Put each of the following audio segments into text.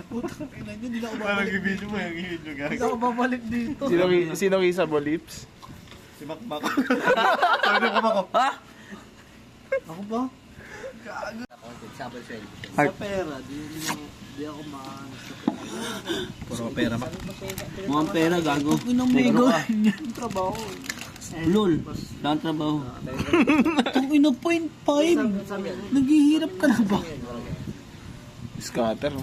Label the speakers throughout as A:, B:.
A: Putang ina nyo, hindi na ako
B: Parang
A: babalik.
B: i-video mo yung i-video
A: Hindi
B: guys.
A: ako babalik dito.
C: Sino kisable lips?
B: Si Makmak. Sabi niyo ko Mako.
D: Ha?
A: Ako ba? Sa pera, di ako maano sa pera.
B: Puro pera Mak.
D: Mukhang pera, gago.
A: Ako nang may gawin yan. Trabaho.
D: Lol, lang trabaho.
A: Kung ina 0.5, naghihirap ka na ba?
C: Scatter.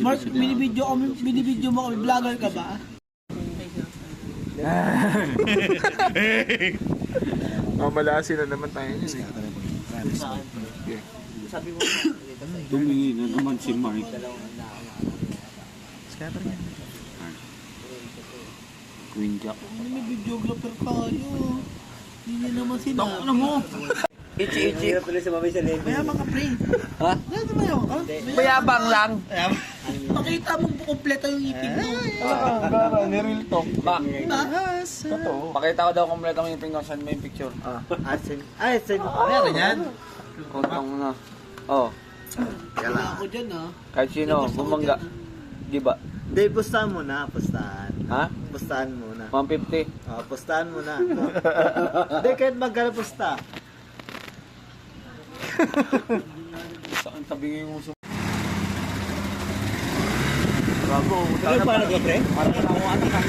A: Mark, binibidyo mo kami, vlogger ka ba?
C: Mamalasin na naman tayo yun eh.
D: Tumingi na naman si Mike.
B: Scatter yan.
D: Queen Jack.
A: May videographer tayo. Hindi niya naman sinabi.
D: Ano mo? Ichi.
A: Mayabang ka, pre.
D: Ha?
A: Dati mayabang ka?
D: Mayabang lang.
A: Pakita mo kumpleto yung ipin mo.
C: Gara, ni-real talk.
A: Totoo.
D: Pakita ko daw kompleto ang ipin ko. Saan mo yung picture?
B: Meron yan.
D: Kontong na. Oh.
A: Wala ako dyan, ha?
D: Kahit sino, bumangga. Di ba?
E: Hindi, pustahan muna, pustahan.
D: Ha?
E: Pustahan muna.
D: 150.
E: Pustahan muna. Hindi, kahit magkano pusta.
D: Saan tabi yung uso?
C: Bago,
E: Ano pa nag-pre?
D: Parang ako ata ka.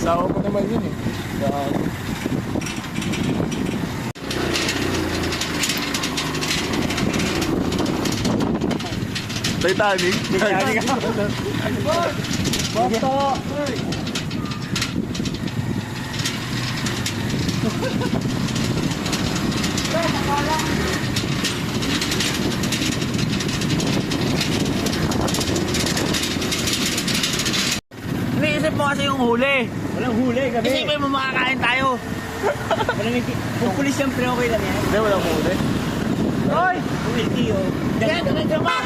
C: asawa ko naman yun eh. Titanic?
A: Basta!
D: Iniisip mo kasi yung huli.
E: Walang huli kami.
D: Isipin mo makakain tayo.
E: Kung pulis siyempre okay lang yan.
C: Hindi, wala mo ulit.
D: Hoy!
E: Hindi, oh.
D: Kaya ito pa!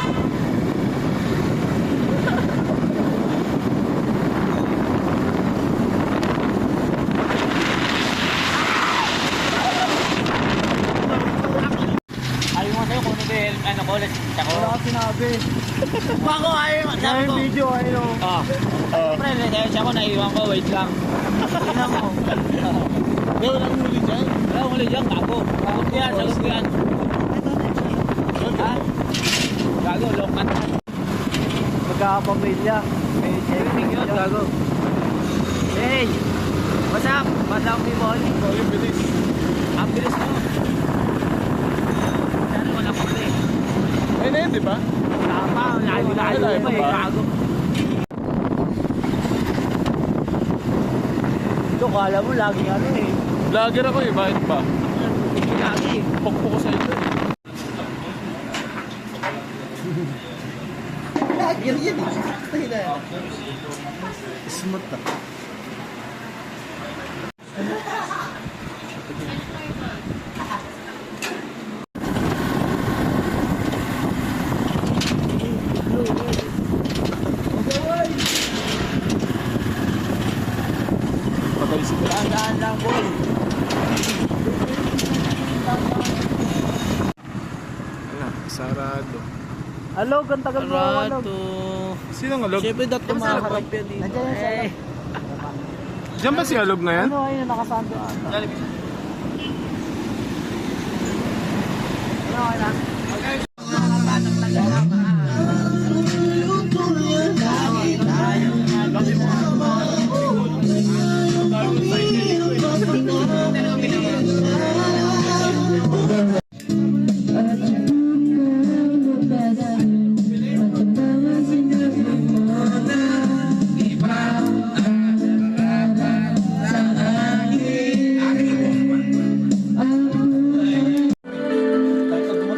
D: Ayaw mo sa'yo kung ano ko, let's ako.
A: Wala ka sinabi.
D: Bako, ayaw mo. Sabi ko.
A: Video, ayun.
D: Ah. Siyempre, siya ko, naiwan ko, wait lang. Tingnan mo.
C: Hindi, wala mo ulit dyan.
D: Wala akong huli dyan, gago. Sagot ko yan, sagot ko yan. Ha? Gago, lokat.
A: Magkakapamilya.
D: Thank you, gago. Hey! What's up? What's up, people?
C: Yung bilis.
D: Ang bilis mo. Sana wala pa pre.
C: Ayun na yun, di ba?
D: Wala pa, layo pa eh, gago.
A: Ito, kala mo laging ano eh.
C: Vlogger ako eh, bakit ba?
D: Lagi.
C: Pokpo ko sa ito eh.
A: Lagyan yan eh.
B: Smooth na.
C: Patay si Dra.
A: Tandaan lang, boy.
C: Ano, sarado.
A: Alog, ang tagal mo ako, alog.
C: Sino ng alog?
A: Siyempre, dat ko maharap yan dito. Nandiyan yan sa alog.
C: Diyan ba si alog na yan?
A: Ano, ayun, nakasando ata. Ano, okay na?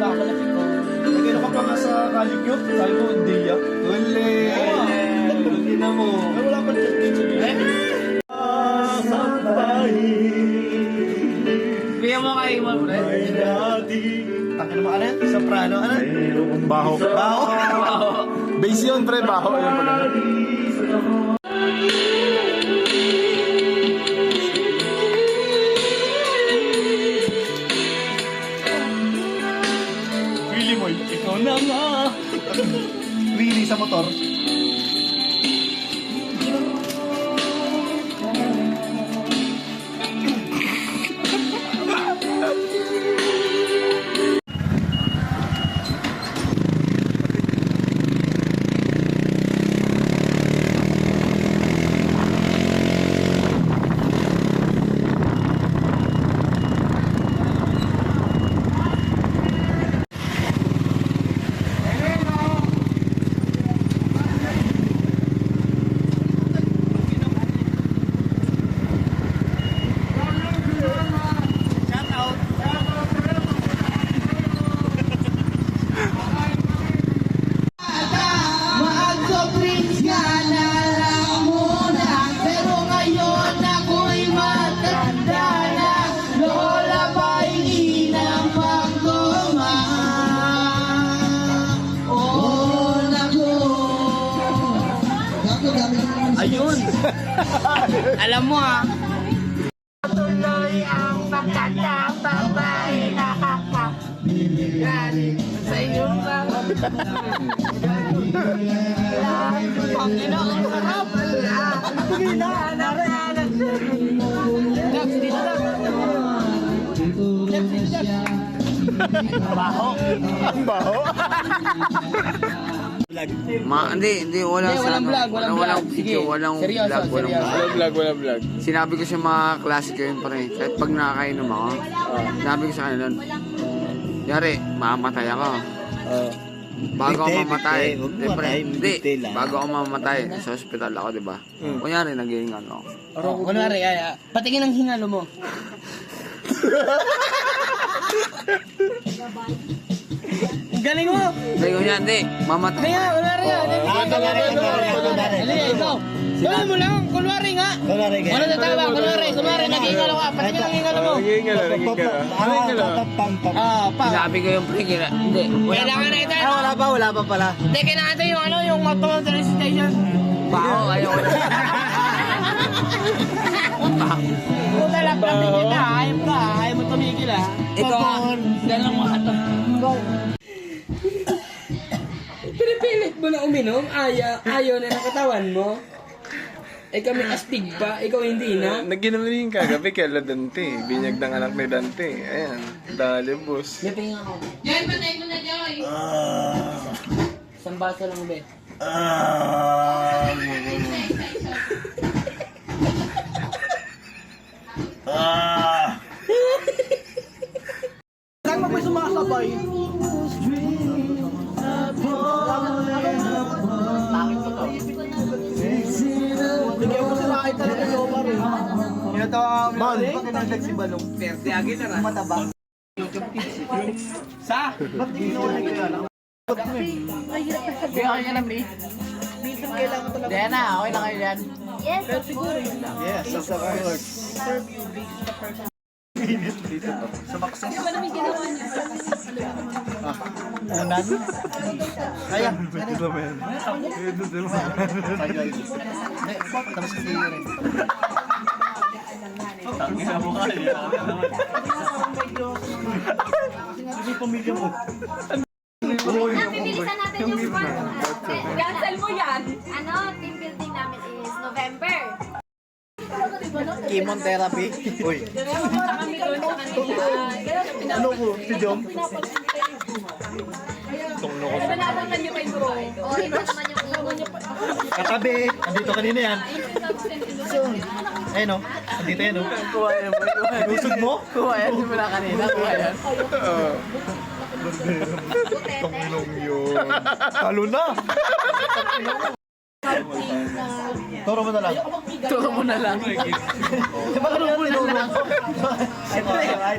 B: Nagkino ka pa nga sa Calicute? Sabi mo, hindi yan. Uli! Hindi na mo. Ay, wala pa rin dito.
D: Bigyan mo kayo mo pre.
B: Taka naman ano yan? Soprano, ano?
C: Baho.
B: Baho?
C: Base yun, pre. Baho. Yun pala.
B: Willy Moy. Ikaw na nga. Willy sa motor.
D: Ayun! Alam mo ah.
F: Tuloy ang pagkakapabay nakakabigyan sa iyong mga ang ina ang harap
C: Ang baho.
D: Hindi, wala
G: Hindi, walang vlog, walang vlog. Sige,
D: walang
G: seryoso,
D: vlog, walang
G: seryoso.
D: vlog.
C: Walang vlog.
D: Sinabi ko sa mga klase ko yun pare, kahit pag nakakainom ako, sinabi ko sa kanila, yari, mamamatay ako. Bago ako mamatay, bago ako mamatay, sa ospital ako, di ba? Kunyari, naghihingan ako.
G: Kunwari, patingin ang hingalo mo. Galing mo!
D: Hindi, kunyari, mamatay.
G: Kaya, kunwari ikaw. Gawin mo lang, kunwari nga. Wala na tawa, kunwari, nag-hingalo ka, patingin ang hingalo mo.
D: Sinabi ko yung pre, hindi.
G: Kailangan na ito.
E: Wala pa pala.
G: Hindi, kailangan ito yung magpapang solicitation.
D: Baho, ayaw ko.
G: Puta lang, plastic kita, ayaw mo tumigil ah.
D: Ikaw nga.
G: Ganun mo ito. Pinipilit mo na uminom, ayaw na ng katawan mo. Eh kami astig pa, ikaw hindi na.
C: Nag-inom na yung kagabi kay Dante. Binyag ng anak ni Dante. Ayan. Dali, boss.
G: May pahinga ko. Joy, patay mo na, Joy! Isang baso lang, be.
B: Saan mo ba sumasabay? Bigyan mo sila kahit talaga yung Omar eh. Tinatawa kami man. Ba't kinagdag si Balong?
D: Perte agad na ra.
B: Mataba.
G: Sa?
B: Ba't di ginawa na kilala?
G: Hindi ako yan, be.
B: Minsan kailangan talaga.
G: Hindi na, okay na kayo yan.
F: Yes, of course.
B: Yes, of course. Sa Maxis. Unan? Kaya. Tapos kasi yun rin. Tangina mo kaya. Hindi pamilya mo.
F: Pipilisan natin yung spot. Cancel mo yan. Ano, team building namin is November.
B: Chemotherapy. Uy.
F: Kami doon sa kanila.
B: Ano ko? Si Jom?
F: Pinapanood niyo pa yung bro. Oo, ito naman yung ego niyo.
B: Katabi. Andito kanina yan. Ayun o. Andito yan o. Lusog mo?
G: Kuha yan, simula kanina, kuha yan.
B: Tanginong yun. Talo na. Turo mo na lang.
G: Turo mo na lang.
B: Diba kanina tinuro mo?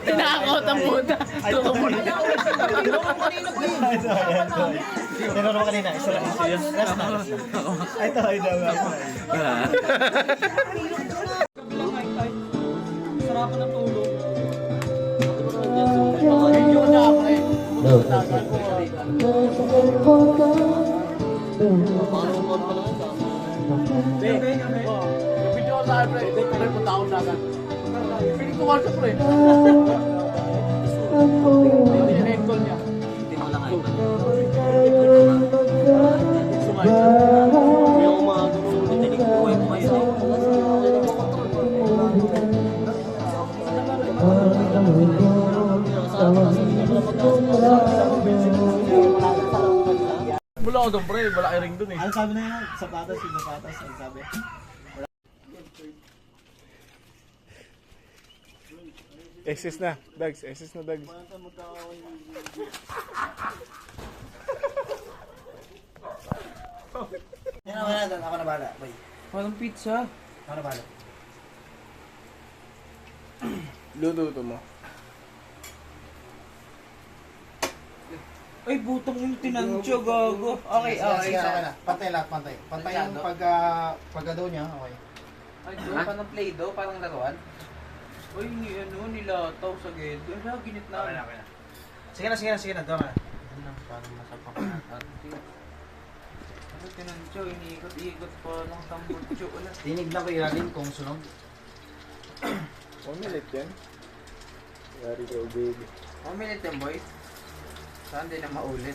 G: Tinakot ang puta. Turo mo na lang.
B: Tinuro mo kanina. Isa lang. Last na. Ito, ito. Sarapan ng tulog.
C: Wala ko doon, pre. Wala ka ring doon eh.
B: Ano sabi na yan? Sapatas, yung sapatas. Ano sabi?
C: SS na, Dags. SS na, Dags.
B: Yan ako na, ako na bahala. Boy.
G: Walang pizza.
B: Ako na bahala.
C: Luto mo.
G: Ay, butang yung tinansyo, gago. Okay, okay.
B: Sige, okay na. Pantay lahat, pantay. Pantay yung pagka-dough niya, okay.
G: Ay, doon pa ng Play-Doh, parang laruan. Uy, nilataw sa gilid. Wala, ginit na.
B: Okay na. Sige na. Doon na.
G: Parang masapak na. Ano tinansyo, iniikot-ikot pa lang tambutso.
B: Tinignan ko ilalim kung sunog.
C: 1 minute yan. Yari ko, baby.
G: 1 minute yan, boy. Saan din na maulit?